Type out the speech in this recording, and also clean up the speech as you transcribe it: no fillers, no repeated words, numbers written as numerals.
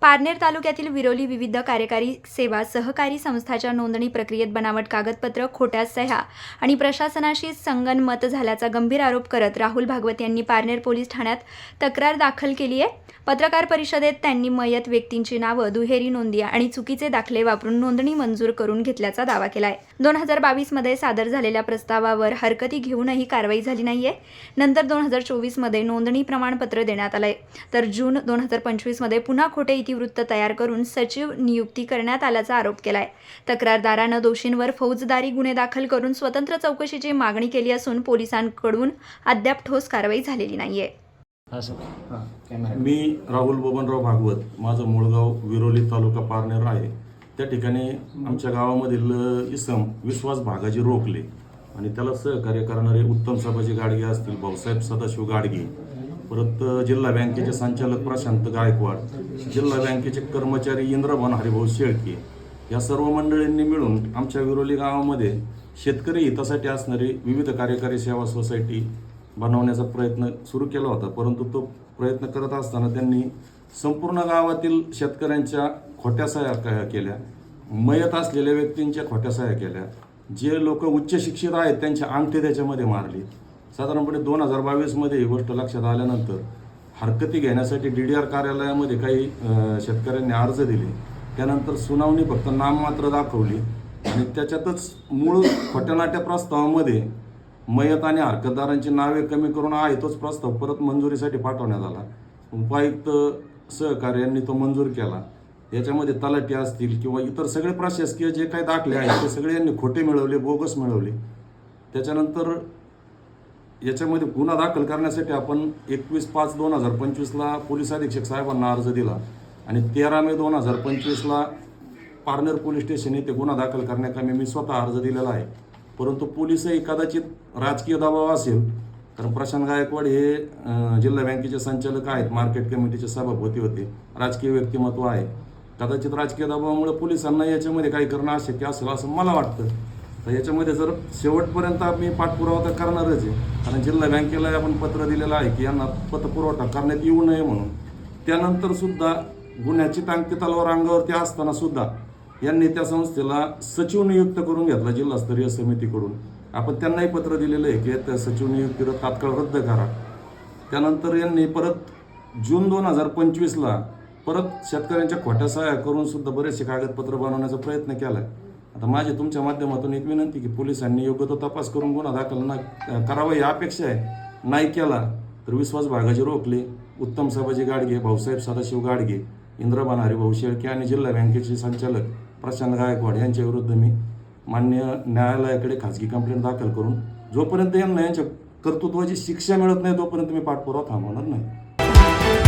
पारनेर तालुक्यातील विरोली विविध कार्यकारी सेवा सहकारी संस्थाच्या नोंदणी प्रक्रियेत बनावट कागदपत्र, खोट्या सह्या आणि प्रशासनाशी संगनमत झाल्याचा गंभीर आरोप करत राहुल भागवत यांनी पारनेर पोलीस ठाण्यात तक्रार दाखल केली आहे। पत्रकार परिषदेत त्यांनी मयत व्यक्तींची नावं, दुहेरी नोंदी आणि चुकीचे दाखले वापरून नोंदणी मंजूर करून घेतल्याचा दावा केला आहे। 2022 मध्ये सादर झालेल्या प्रस्तावावर हरकती घेऊनही कारवाई झाली नाहीये। नंतर 2024 मध्ये नोंदणी प्रमाणपत्र देण्यात आलंय, तर जून 2025 मध्ये पुन्हा खोटे इतिवृत्त तयार करून सचिव नियुक्ती करण्यात आल्याचा आरोप केलाय। तक्रारदारानं दोषींवर फौजदारी गुन्हे दाखल करून स्वतंत्र चौकशीची मागणी केली असून पोलिसांकडून अद्याप ठोस कारवाई झालेली नाहीये। मी राहुल बबनराव भागवत, माझं मूळ गाव विरोली तालुका पारनेर आहे। त्या ठिकाणी आमच्या गावामधील इसम विश्वास भागाजी रोखले आणि त्याला सहकार्य करणारे उत्तम सभाजी गाडगे असतील, भाऊसाहेब सदाशिव गाडगे, परत जिल्हा बँकेचे संचालक प्रशांत गायकवाड, जिल्हा बँकेचे कर्मचारी इंद्रभान हरिभाऊ शेळके, या सर्व मंडळींनी मिळून आमच्या विरोली गावामध्ये शेतकरी हितासाठी असणारी विविध कार्यकारी सेवा सोसायटी बनवण्याचा प्रयत्न सुरू केला होता। परंतु तो प्रयत्न करत असताना त्यांनी संपूर्ण गावातील शेतकऱ्यांच्या खोट्या सह्या केल्या, मयत असलेल्या व्यक्तींच्या खोट्या सह्या केल्या, जे लोक उच्च शिक्षित आहेत त्यांचे अंगठे त्याच्यामध्ये मारले। साधारणपणे 2022 मध्ये ही गोष्ट लक्षात आल्यानंतर हरकती घेण्यासाठी DDR कार्यालयामध्ये काही शेतकऱ्यांनी अर्ज दिले। त्यानंतर सुनावणी फक्त नाममात्र दाखवली आणि त्याच्यातच मूळ खोट्यानाट्या प्रस्तावामध्ये मयत आणि हरकतदारांची नावे कमी करून आहे तोच प्रस्ताव परत मंजुरीसाठी पाठवण्यात आला। उपायुक्त सहकार्यांनी तो मंजूर केला। याच्यामध्ये तलाठी असतील किंवा इतर सगळे प्रशासकीय जे काही दाखले आहेत ते सगळे यांनी खोटे मिळवले, बोगस मिळवले। त्याच्यानंतर याच्यामध्ये गुन्हा दाखल करण्यासाठी आपण 21/5/2025 पोलीस अधीक्षक साहेबांना अर्ज दिला आणि 13 मे 2025 पारनेर पोलीस स्टेशन येथे गुन्हा दाखल करण्याकरता मी स्वतः अर्ज दिलेला आहे। परंतु पोलीसही कदाचित राजकीय दबाव असेल, कारण प्रशांत गायकवाड हे जिल्हा बँकेचे संचालक आहेत, मार्केट कमिटीचे सभापती होते, राजकीय व्यक्तिमत्व आहे। कदाचित राजकीय दबावामुळे पोलिसांना याच्यामध्ये काही करणं अशक्य असेल असं मला वाटतं। तर याच्यामध्ये जर शेवटपर्यंत आम्ही पाठपुरावा तर करणारच आहे, कारण जिल्हा बँकेला आपण पत्र दिलेलं आहे की यांना पतपुरवठा करण्यात येऊ नये म्हणून। त्यानंतर सुद्धा गुन्ह्याची टांगती तलवार अंगावरती असताना सुद्धा यांनी त्या संस्थेला सचिव नियुक्त करून घेतला जिल्हास्तरीय समितीकडून। आपण त्यांनाही पत्र दिलेलं आहे की त्या सचिव नियुक्तीला तात्काळ रद्द करा। त्यानंतर यांनी परत जून 2025 परत शेतकऱ्यांच्या खोट्या सह्या करून सुद्धा बरेचसे कागदपत्र बनवण्याचा प्रयत्न केला। आता माझी तुमच्या माध्यमातून एक विनंती की पोलिसांनी योग्य तो तपास करून गुन्हा दाखल करावा ही अपेक्षा आहे। नाही केला तर विश्वास भागाजी रोखले, उत्तम सभाजी गाडगे, भाऊसाहेब सदाशिव गाडगे, इंद्रभान हरिभाऊ शेळके आणि जिल्हा बँकेचे संचालक प्रशांत गायकवाड यांच्या विरुद्ध मी मान्य न्यायालयाकडे खाजगी कंप्लेंट दाखल करून जोपर्यंत यांना यांच्या कर्तृत्वाची शिक्षा मिळत नाही तोपर्यंत मी पाठपुरावा थांबवणार नाही।